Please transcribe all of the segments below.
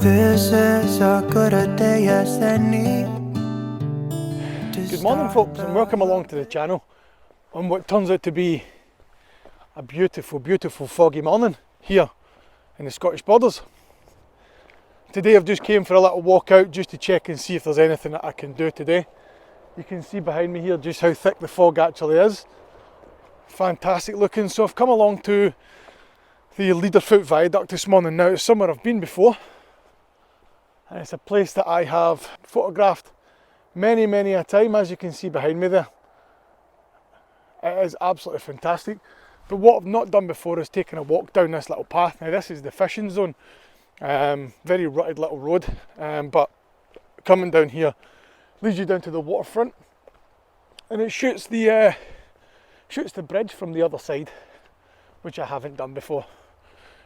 This is a good a day as any. Good morning folks, and welcome along to the channel on what turns out to be a beautiful foggy morning here in the Scottish borders. Today I've just came for a little walk out just to check and see if there's anything that I can do today. You can see behind me here just how thick the fog actually is. Fantastic looking. So I've come along to the Leaderfoot Viaduct this morning. Now it's somewhere I've been before, and it's a place that I have photographed many a time, as you can see behind me there. It is absolutely fantastic. But what I've not done before is taken a walk down this little path. Now this is the fishing zone, very rutted little road, but coming down here leads you down to the waterfront, and it shoots the bridge from the other side, which I haven't done before.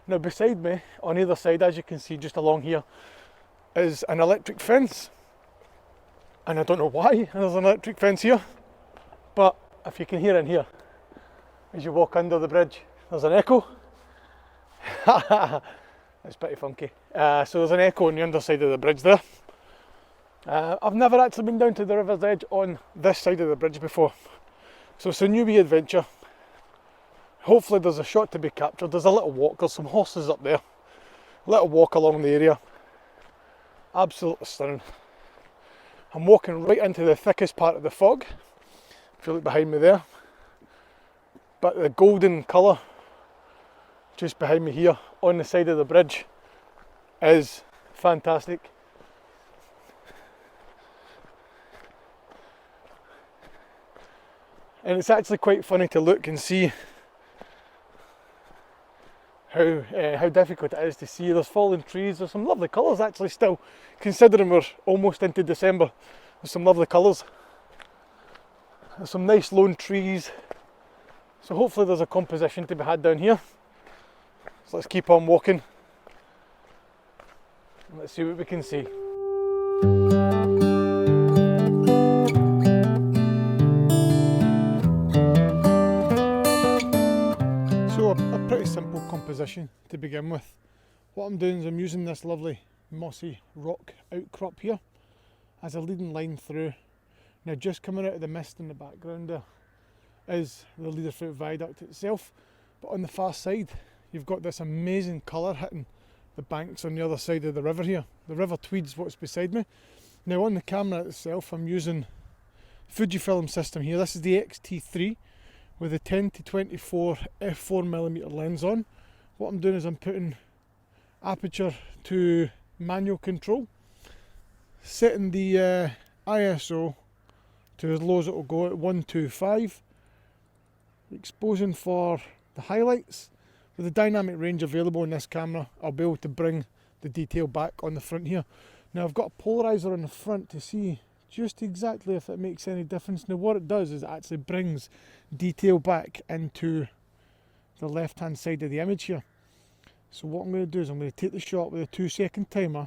Now beside me, on either side, as you can see just along here, is an electric fence. And I don't know why there's an electric fence here, but if you can hear in here, as you walk under the bridge, there's an echo. It's pretty funky. So there's an echo on the underside of the bridge there. I've never actually been down to the river's edge on this side of the bridge before, so it's a new wee adventure. Hopefully there's a shot to be captured. There's a little walk, there's some horses up there. A little walk along the area. Absolutely stunning. I'm walking right into the thickest part of the fog, if you look behind me there. But the golden colour just behind me here on the side of the bridge is fantastic. And it's actually quite funny to look and see how difficult it is to see. There's fallen trees, there's some lovely colours actually still, considering we're almost into December. There's some lovely colours. There's some nice lone trees. So hopefully there's a composition to be had down here. So let's keep on walking. And let's see what we can see. So a pretty simple composition to begin with. What I'm doing is I'm using this lovely mossy rock outcrop here as a leading line through. Now just coming out of the mist in the background there is the Leaderfoot Viaduct itself, but on the far side you've got this amazing colour hitting the banks on the other side of the river here. The River Tweed's what's beside me. Now on the camera itself I'm using Fujifilm system here. This is the XT3 with a 10-24 f4mm lens on. What I'm doing is I'm putting aperture to manual control, setting the ISO to as low as it will go at 125, exposing for the highlights. With the dynamic range available in this camera, I'll be able to bring the detail back on the front here. Now I've got a polarizer on the front to see just exactly if it makes any difference. Now what it does is it actually brings detail back into the left hand side of the image here. So what I'm going to do is I'm going to take the shot with a 2-second timer,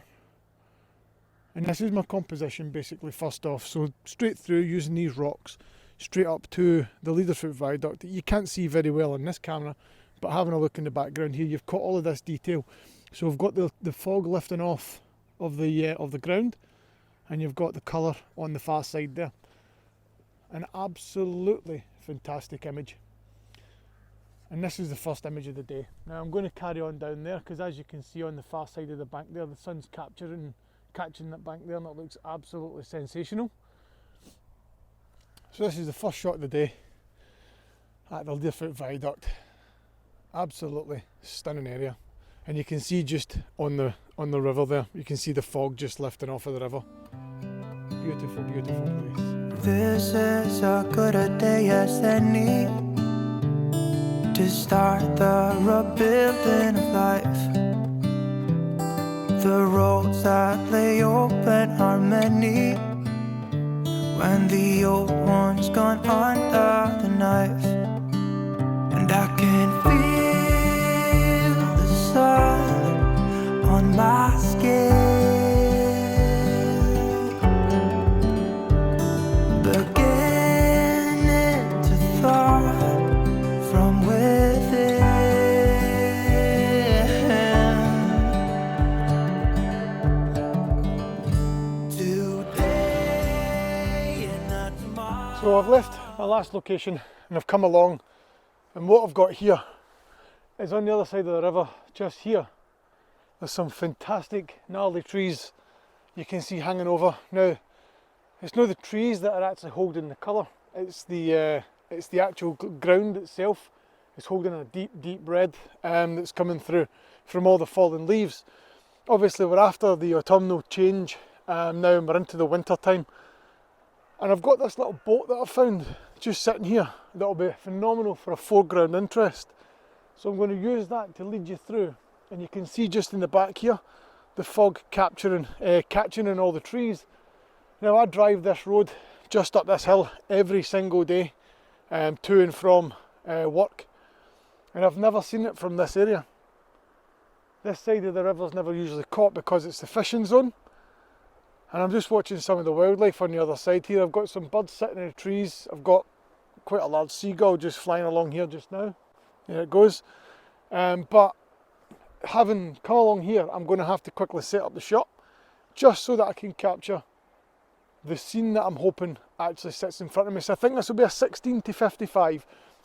and this is my composition basically first off. So straight through using these rocks straight up to the Leaderfoot Viaduct that you can't see very well on this camera, but having a look in the background here you've got all of this detail. So we've got the fog lifting off of the ground, and you've got the colour on the far side there. An absolutely fantastic image. And this is the first image of the day. Now I'm going to carry on down there because as you can see on the far side of the bank there, the sun's catching that bank there, and it looks absolutely sensational. So this is the first shot of the day at the Leaderfoot Viaduct. Absolutely stunning area. And you can see just on the river there, you can see the fog just lifting off of the river. Beautiful place. This is a good a day as any to start the rebuilding of life. The roads that lay open are many when the old one's gone under the knife. And I can feel the sun on my skin. So I've left my last location and I've come along, and what I've got here is on the other side of the river, just here. There's some fantastic gnarly trees you can see hanging over. Now, it's not the trees that are actually holding the colour, it's the actual ground itself. It's holding a deep red that's coming through from all the fallen leaves. Obviously we're after the autumnal change now, and we're into the winter time. And I've got this little boat that I've found just sitting here that'll be phenomenal for a foreground interest. So I'm going to use that to lead you through, and you can see just in the back here the fog catching in all the trees. Now, I drive this road just up this hill every single day to and from work, and I've never seen it from this area. This side of the river's never usually caught because it's the fishing zone, and I'm just watching some of the wildlife on the other side here. I've got some birds sitting in the trees. I've got quite a large seagull just flying along here just now. There it goes. But having come along here, I'm going to have to quickly set up the shot just so that I can capture the scene that I'm hoping actually sits in front of me. So I think this will be a 16-55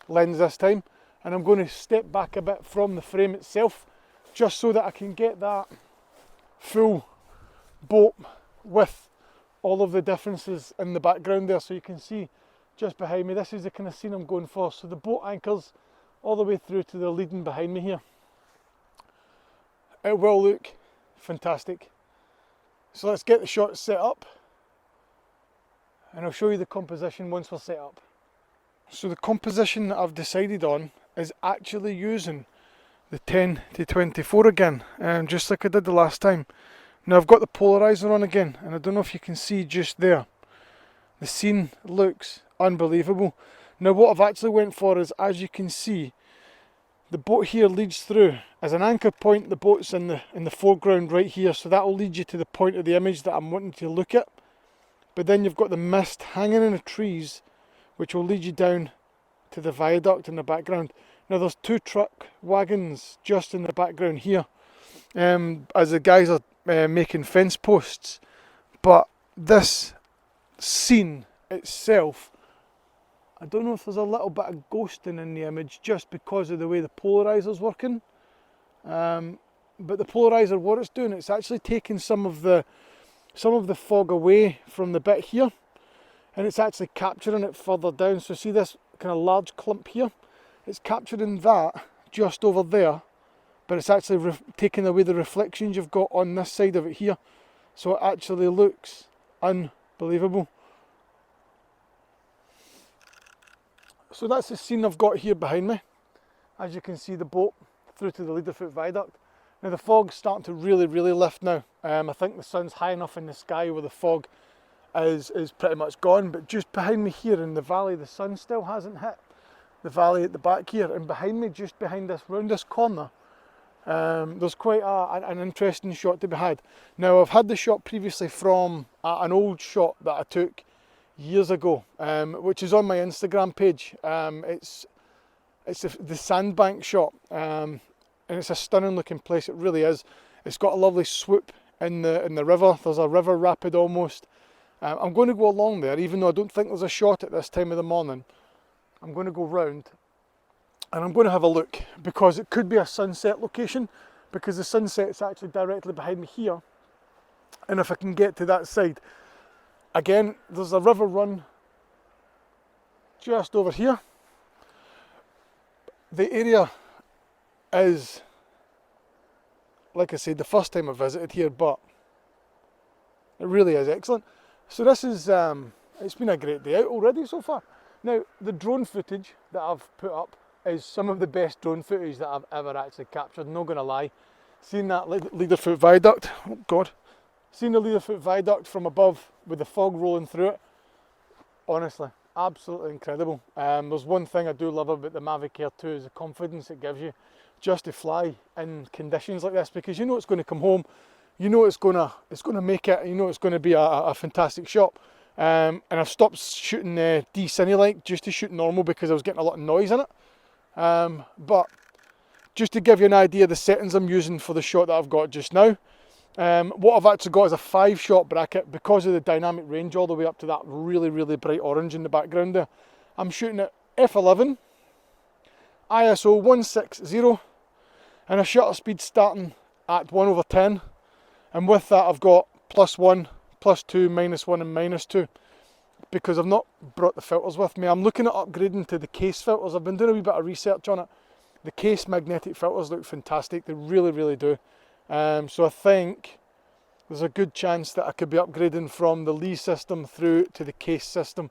lens this time, and I'm going to step back a bit from the frame itself just so that I can get that full boat with all of the differences in the background there. So you can see just behind me, this is the kind of scene I'm going for. So the boat anchors all the way through to the leading behind me here. It will look fantastic. So let's get the shot set up, and I'll show you the composition once we're set up. So the composition that I've decided on is actually using the 10-24 again, just like I did the last time. Now I've got the polarizer on again, and I don't know if you can see just there. The scene looks unbelievable. Now what I've actually went for is, as you can see, the boat here leads through. As an anchor point, the boat's in the foreground right here, so that will lead you to the point of the image that I'm wanting to look at. But then you've got the mist hanging in the trees, which will lead you down to the viaduct in the background. Now there's two truck wagons just in the background here, as the guys are making fence posts. But this scene itself, I don't know if there's a little bit of ghosting in the image just because of the way the polarizer's working. But the polarizer, what it's doing, it's actually taking some of the fog away from the bit here, and it's actually capturing it further down. So see this kind of large clump here? It's capturing that just over there, but it's actually taking away the reflections you've got on this side of it here. So it actually looks unbelievable. So that's the scene I've got here behind me. As you can see, the boat through to the Leaderfoot Viaduct. Now the fog's starting to really lift now. I think the sun's high enough in the sky where the fog is pretty much gone, but just behind me here in the valley, the sun still hasn't hit the valley at the back here, and behind me, just behind this, round this corner, there's quite an interesting shot to be had. Now I've had the shot previously from an old shot that I took years ago, which is on my Instagram page. It's the sandbank shot, and it's a stunning looking place. It really is. It's got a lovely swoop in the river. There's a river rapid almost. I'm going to go along there, even though I don't think there's a shot at this time of the morning. I'm going to go round and I'm going to have a look, because it could be a sunset location, because the sunset's actually directly behind me here. And if I can get to that side, again, there's a river run just over here. The area is, like I said, the first time I visited here, but it really is excellent. So this is, it's been a great day out already so far. Now, the drone footage that I've put up is some of the best drone footage that I've ever actually captured, not gonna lie. Seeing that Leaderfoot Viaduct, oh God, seeing the Leaderfoot Viaduct from above with the fog rolling through it, honestly, absolutely incredible. There's one thing I do love about the Mavic Air 2 is the confidence it gives you just to fly in conditions like this, because you know it's going to come home, you know it's going to make it, you know it's going to be a fantastic shot. And I've stopped shooting D-Cine-like just to shoot normal because I was getting a lot of noise in it. But just to give you an idea of the settings I'm using for the shot that I've got just now, What I've actually got is a 5-shot bracket because of the dynamic range all the way up to that really, really bright orange in the background there. I'm shooting at f11, ISO 160, and a shutter speed starting at 1/10. And with that I've got +1, +2, -1 and -2 because I've not brought the filters with me. I'm looking at upgrading to the case filters. I've been doing a wee bit of research on it. The case magnetic filters look fantastic, they really, really do. So I think there's a good chance that I could be upgrading from the Lee system through to the case system.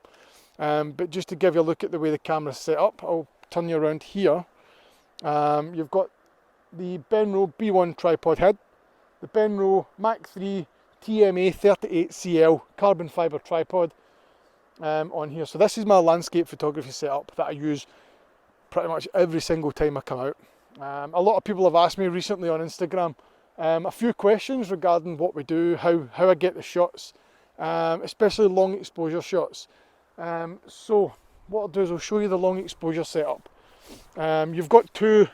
But just to give you a look at the way the camera's set up, I'll turn you around here. You've got the Benro B1 tripod head, the Benro Mach 3 TMA 38CL carbon fibre tripod on here. So this is my landscape photography setup that I use pretty much every single time I come out. A lot of people have asked me recently on Instagram a few questions regarding what we do, how I get the shots, especially long exposure shots. So what I'll do is I'll show you the long exposure setup. You've got two,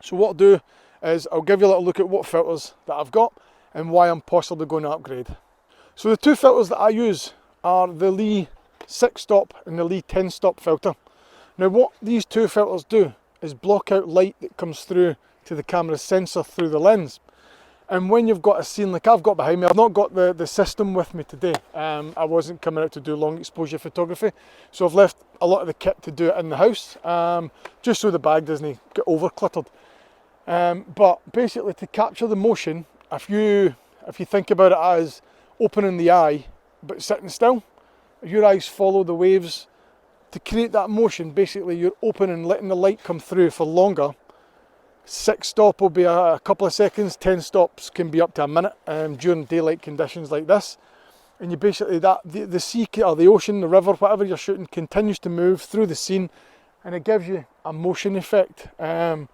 so what I'll do is I'll give you a little look at what filters that I've got and why I'm possibly going to upgrade. So the two filters that I use are the Lee 6-stop and the Lee 10-stop filter. Now what these two filters do is block out light that comes through to the camera's sensor through the lens. And when you've got a scene like I've got behind me, I've not got the system with me today. I wasn't coming out to do long exposure photography, so I've left a lot of the kit to do it in the house, just so the bag doesn't get over cluttered. But basically to capture the motion, if you think about it as opening the eye but sitting still, your eyes follow the waves. To create that motion, basically you're opening, letting the light come through for longer. 6-stop will be a couple of seconds, 10 stops can be up to a minute during daylight conditions like this. And you basically, the sea or the ocean, the river, whatever you're shooting, continues to move through the scene, and it gives you a motion effect on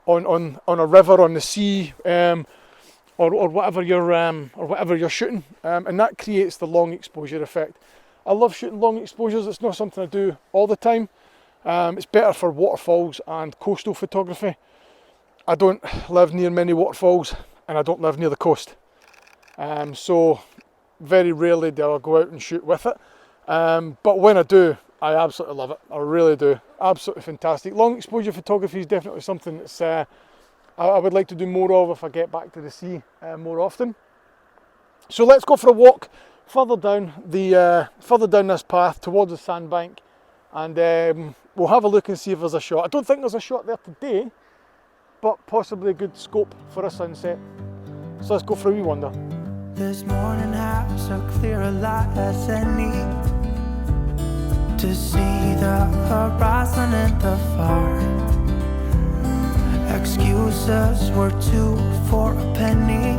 a river, on the sea, or whatever you're shooting, and that creates the long exposure effect. I love shooting long exposures. It's not something I do all the time. It's better for waterfalls and coastal photography. I don't live near many waterfalls and I don't live near the coast. So very rarely do I go out and shoot with it. But when I do, I absolutely love it. I really do. Absolutely fantastic. Long exposure photography is definitely something that's I would like to do more of if I get back to the sea more often. So let's go for a walk further down this path towards the sandbank, and we'll have a look and see if there's a shot. I don't think there's a shot there today, but possibly a good scope for a sunset. So let's go for a wee wander. This morning has so clear a light as any to see the horizon in the far. Excuses were 2 for a penny,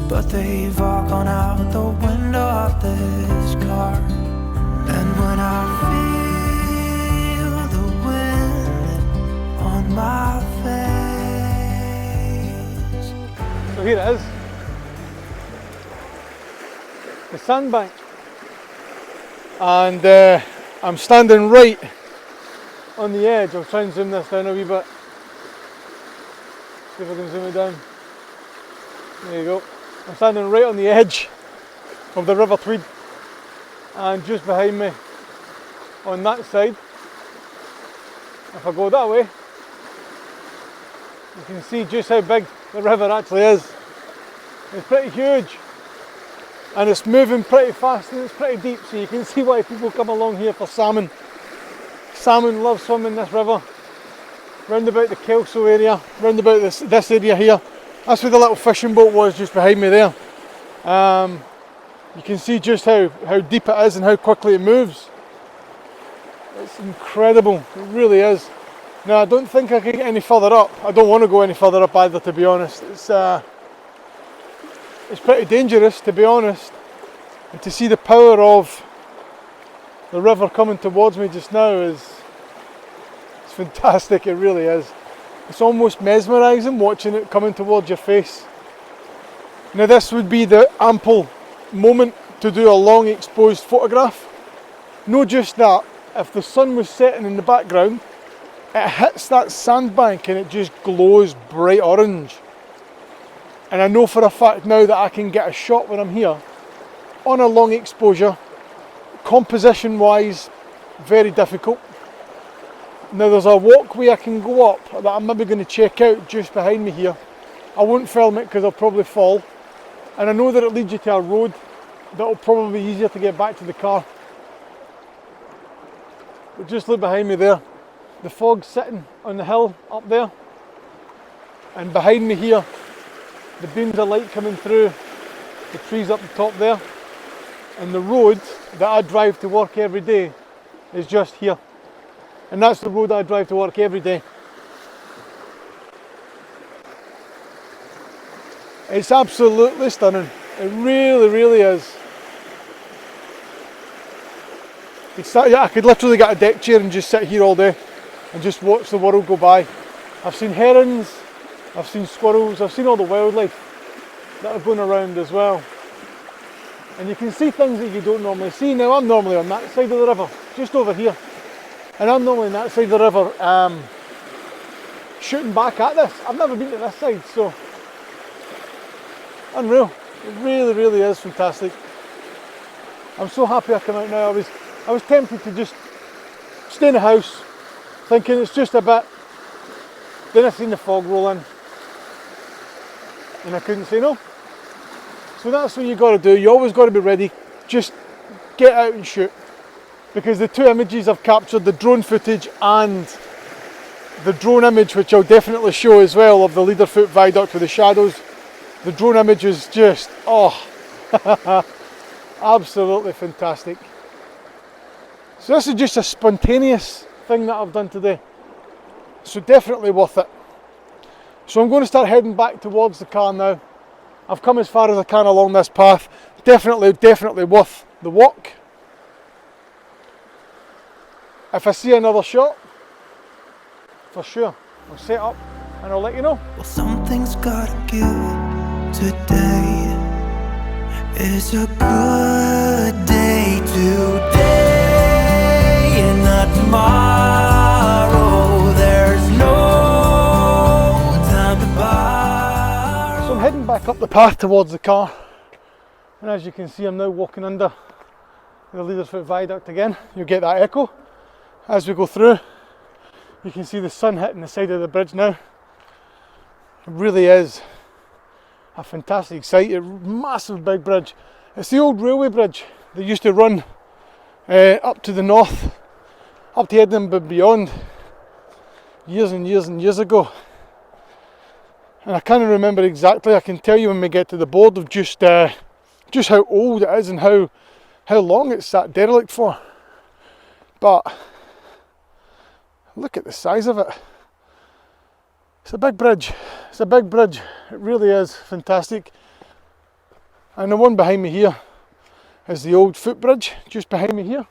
but they've all gone out the window of this car. And when I feel the wind on my face. So here it is, the sandbank, and I'm standing right on the edge. I'll try and zoom this down a wee bit. See if I can zoom it down. There you go. I'm standing right on the edge of the River Tweed, and just behind me on that side, if I go that way, you can see just how big the river actually is. It's pretty huge, and it's moving pretty fast, and it's pretty deep, so you can see why people come along here for salmon. Salmon love swimming this river. Round about the Kelso area, round about this area here. That's where the little fishing boat was, just behind me there. You can see just how deep it is and how quickly it moves. It's incredible, it really is. Now I don't think I can get any further up. I don't want to go any further up either, to be honest. It's pretty dangerous, to be honest. And to see the power of the river coming towards me just now it's fantastic, it really is. It's almost mesmerising watching it coming towards your face. Now this would be the ample moment to do a long exposed photograph. Not just that, if the sun was setting in the background, it hits that sandbank and it just glows bright orange. and I know for a fact now that I can get a shot when I'm here on a long exposure. Composition wise, very difficult. Now there's a walkway I can go up that I'm maybe going to check out just behind me here. I won't film it because I'll probably fall, and I know that it leads you to a road that'll probably be easier to get back to the car. But just look behind me there, the fog's sitting on the hill up there, and behind me here the beams of light coming through the trees up the top there, and the road that I drive to work every day is just here. And that's the road I drive to work every day. It's absolutely stunning. It really, really is. I could literally get a deck chair and just sit here all day and just watch the world go by. I've seen herons, I've seen squirrels, I've seen all the wildlife that are going around as well. And you can see things that you don't normally see. Now I'm normally on that side of the river, just over here. And I'm normally on that side of the river shooting back at this. I've never been to this side, so unreal. It really, really is fantastic. I'm so happy I come out now. I was tempted to just stay in the house, thinking it's just a bit. Then I seen the fog roll in, and I couldn't say no. So that's what you got to do. You always got to be ready. Just get out and shoot. Because the two images I've captured, the drone footage and the drone image, which I'll definitely show as well, of the Leaderfoot viaduct with the shadows, the drone image is just, oh, absolutely fantastic. So this is just a spontaneous thing that I've done today. So definitely worth it. So I'm going to start heading back towards the car now. I've come as far as I can along this path. Definitely worth the walk. If I see another shot, for sure, I'll set up and I'll let you know. Well, something's gotta give today. It's a good day today and not tomorrow. There's no time to borrow. So I'm heading back up the path towards the car, and as you can see I'm now walking under the Leaderfoot viaduct again. You'll get that echo as we go through. You can see the sun hitting the side of the bridge now. It really is a fantastic sight. A massive big bridge. It's the old railway bridge that used to run up to the north, up to Edinburgh and beyond, years and years and years ago. And I can't remember exactly. I can tell you when we get to the board of just how old it is and how long it's sat derelict for. But look at the size of it. It's a big bridge. It's a big bridge. It really is fantastic. And the one behind me here is the old footbridge, just behind me here.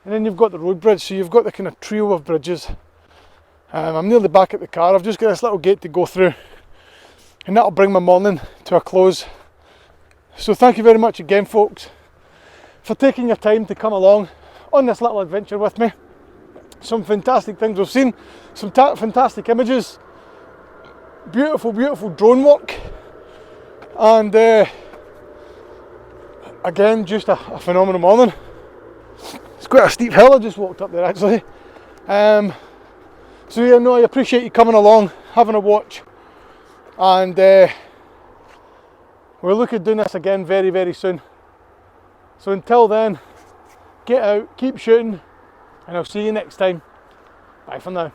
And then you've got the road bridge, so you've got the kind of trio of bridges. I'm nearly back at the car. I've just got this little gate to go through, and that'll bring my morning to a close. So thank you very much again, folks, for taking your time to come along on this little adventure with me. Some fantastic things we've seen, some fantastic images, beautiful, beautiful drone work, and again, just a phenomenal morning. It's quite a steep hill I just walked up there actually. So yeah, no, I appreciate you coming along, having a watch, and we'll look at doing this again very, very soon. So until then, get out, keep shooting, and I'll see you next time. Bye for now.